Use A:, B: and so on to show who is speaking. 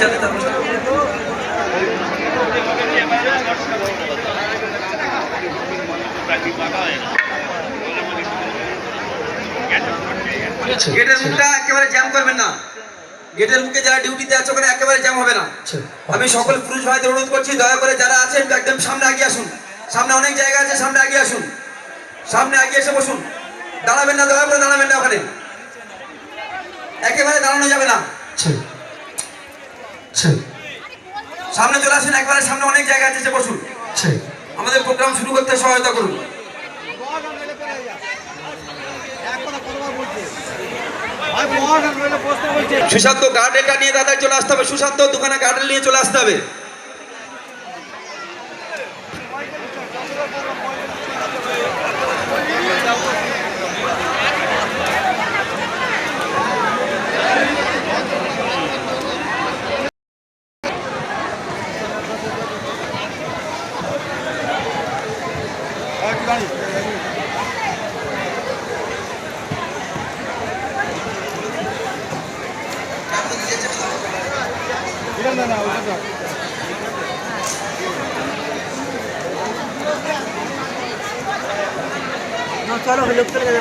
A: চালে তারপর গেটের মুখটা একেবারে জ্যাম করবেন না। গেটের মুখে যারা ডিউটিতে আছে ওখানে একেবারে জ্যাম হবে না। আমি সকল পুরুষ ভাইদের অনুরোধ করছি, দয়া করে যারা আছেন একদম সামনে এগিয়ে আসুন। সামনে অনেক জায়গা আছে, সামনে এগিয়ে আসুন। সামনে এগিয়ে এসে বসুন। দাঁড়াবেন না, দয়া করে দাঁড়াবেন না, ওখানে একেবারে দাঁড়ানো যাবে না। সামনে চলে আসুন, একবারে সামনে অনেক জায়গা আছে, বসুন। আমাদের প্রোগ্রাম শুরু করতে সহায়তা করুন। সুশান্ত গার্ডেনটা নিয়ে দাদা চলে আসতে হবে। সুশান্ত দোকানে গার্ডেন নিয়ে চলে আসতে হবে।
B: चलो लोग चले